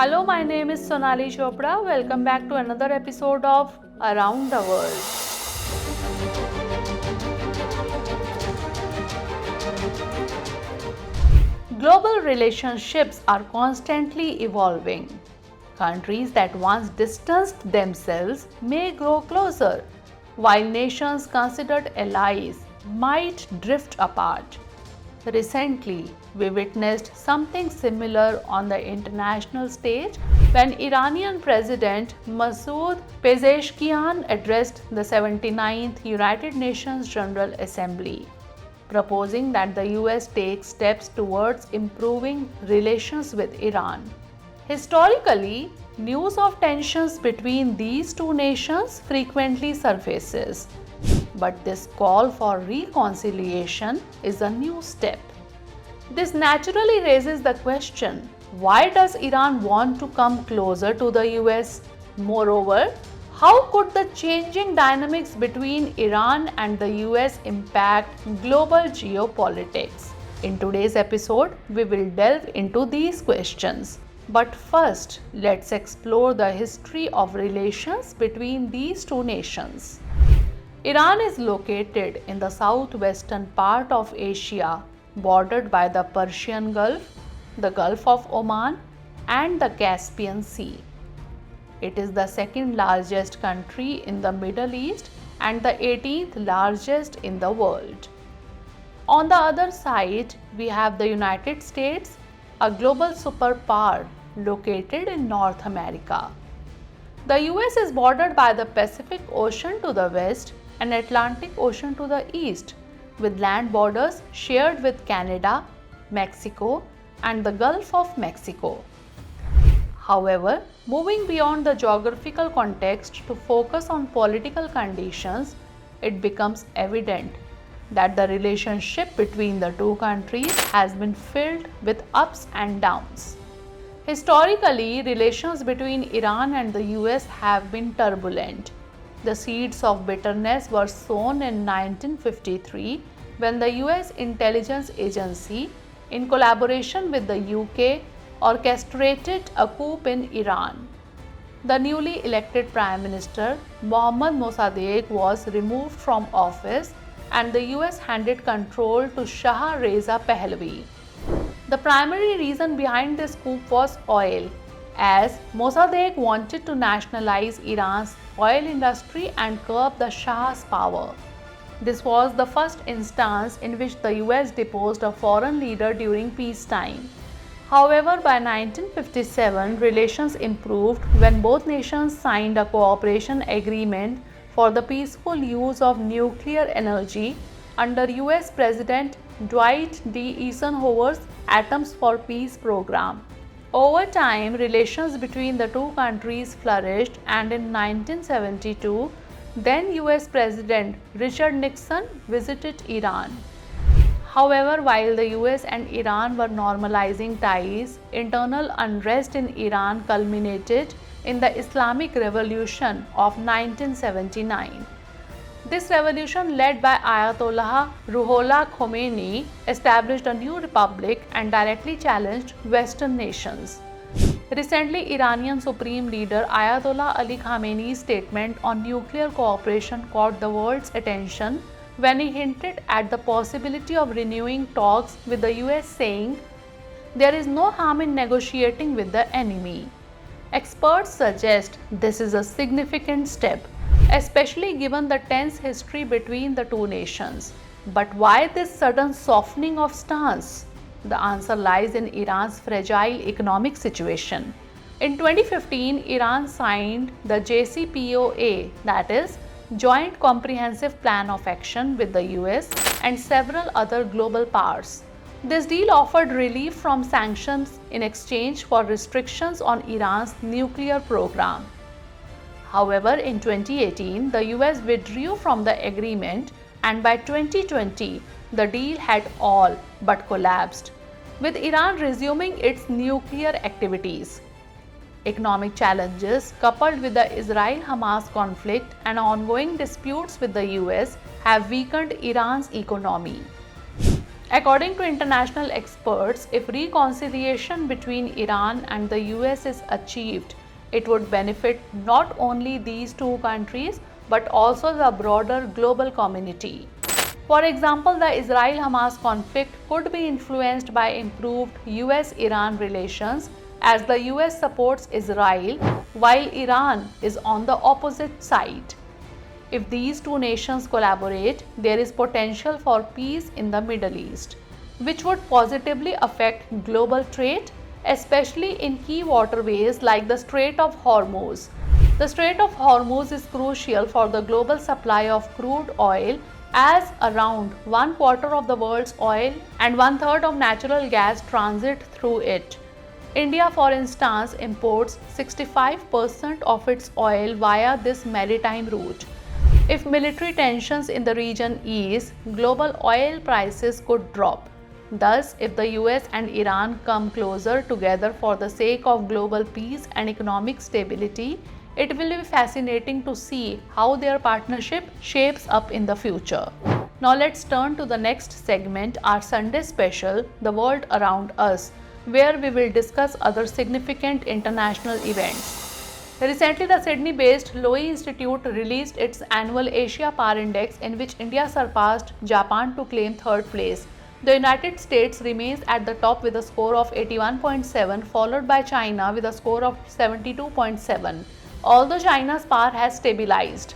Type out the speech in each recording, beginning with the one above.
Hello, my name is Sonali Chopra. Welcome back to another episode of Around the World. Global relationships are constantly evolving. Countries that once distanced themselves may grow closer, while nations considered allies might drift apart. Recently, we witnessed something similar on the international stage when Iranian President Masoud Pezeshkian addressed the 79th United Nations General Assembly, proposing that the US take steps towards improving relations with Iran. Historically, news of tensions between these two nations frequently surfaces. But this call for reconciliation is a new step. This naturally raises the question, why does Iran want to come closer to the US? Moreover, how could the changing dynamics between Iran and the US impact global geopolitics? In today's episode, we will delve into these questions. But first, let's explore the history of relations between these two nations. Iran is located in the southwestern part of Asia, bordered by the Persian Gulf, the Gulf of Oman, and the Caspian Sea. It is the second largest country in the Middle East and the 18th largest in the world. On the other side, we have the United States, a global superpower located in North America. The US is bordered by the Pacific Ocean to the west and Atlantic Ocean to the east, with land borders shared with Canada, Mexico, and the Gulf of Mexico. However, moving beyond the geographical context to focus on political conditions, it becomes evident that the relationship between the two countries has been filled with ups and downs. Historically, relations between Iran and the US have been turbulent. The seeds of bitterness were sown in 1953 when the US intelligence agency, in collaboration with the UK, orchestrated a coup in Iran. The newly elected Prime Minister Mohammad Mossadegh was removed from office and the US handed control to Shah Reza Pahlavi. The primary reason behind this coup was oil, as Mossadegh wanted to nationalize Iran's oil industry and curb the Shah's power. This was the first instance in which the US deposed a foreign leader during peacetime. However, by 1957, relations improved when both nations signed a cooperation agreement for the peaceful use of nuclear energy under US President Dwight D. Eisenhower's Atoms for Peace program. Over time, relations between the two countries flourished, and in 1972, then US President Richard Nixon visited Iran. However, while the US and Iran were normalizing ties, internal unrest in Iran culminated in the Islamic Revolution of 1979. This revolution, led by Ayatollah Ruhollah Khomeini, established a new republic and directly challenged Western nations. Recently, Iranian Supreme Leader Ayatollah Ali Khamenei's statement on nuclear cooperation caught the world's attention when he hinted at the possibility of renewing talks with the US, saying, "There is no harm in negotiating with the enemy." Experts suggest this is a significant step, especially given the tense history between the two nations. But why this sudden softening of stance? The answer lies in Iran's fragile economic situation. In 2015, Iran signed the JCPOA, that is, Joint Comprehensive Plan of Action, with the US and several other global powers. This deal offered relief from sanctions in exchange for restrictions on Iran's nuclear program. However, in 2018, the US withdrew from the agreement, and by 2020, the deal had all but collapsed, with Iran resuming its nuclear activities. Economic challenges, coupled with the Israel-Hamas conflict and ongoing disputes with the US, have weakened Iran's economy. According to international experts, if reconciliation between Iran and the US is achieved, it would benefit not only these two countries but also the broader global community. For example, the Israel-Hamas conflict could be influenced by improved US-Iran relations, as the US supports Israel while Iran is on the opposite side. If these two nations collaborate, there is potential for peace in the Middle East, which would positively affect global trade, especially in key waterways like the Strait of Hormuz. The Strait of Hormuz is crucial for the global supply of crude oil, as around 1/4 of the world's oil and 1/3 of natural gas transit through it. India, for instance, imports 65% of its oil via this maritime route. If military tensions in the region ease, global oil prices could drop. Thus, if the US and Iran come closer together for the sake of global peace and economic stability, it will be fascinating to see how their partnership shapes up in the future. Now let's turn to the next segment, our Sunday special, The World Around Us, where we will discuss other significant international events. Recently, the Sydney-based Lowy Institute released its annual Asia Power Index, in which India surpassed Japan to claim third place. The United States remains at the top with a score of 81.7, followed by China with a score of 72.7. Although China's power has stabilized,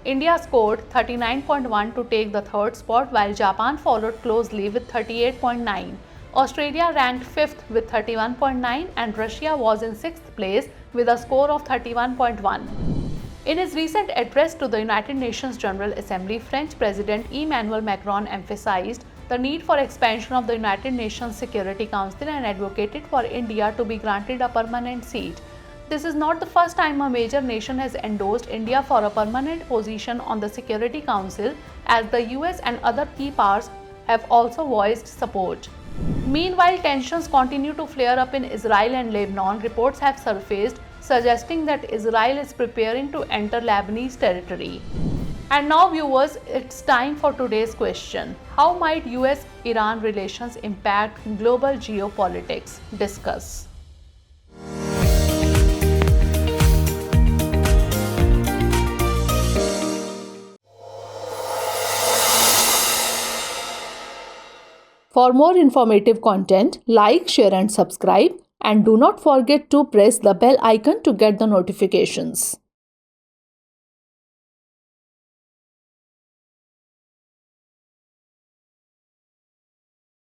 India scored 39.1 to take the third spot, while Japan followed closely with 38.9. Australia ranked 5th with 31.9 and Russia was in 6th place with a score of 31.1. In his recent address to the United Nations General Assembly, French President Emmanuel Macron emphasized the need for expansion of the United Nations Security Council and advocated for India to be granted a permanent seat. This is not the first time a major nation has endorsed India for a permanent position on the Security Council, as the US and other key powers have also voiced support. Meanwhile, tensions continue to flare up in Israel and Lebanon. Reports have surfaced suggesting that Israel is preparing to enter Lebanese territory. And now, viewers, it's time for today's question. How might US-Iran relations impact global geopolitics? Discuss. For more informative content, like, share and subscribe, and do not forget to press the bell icon to get the notifications.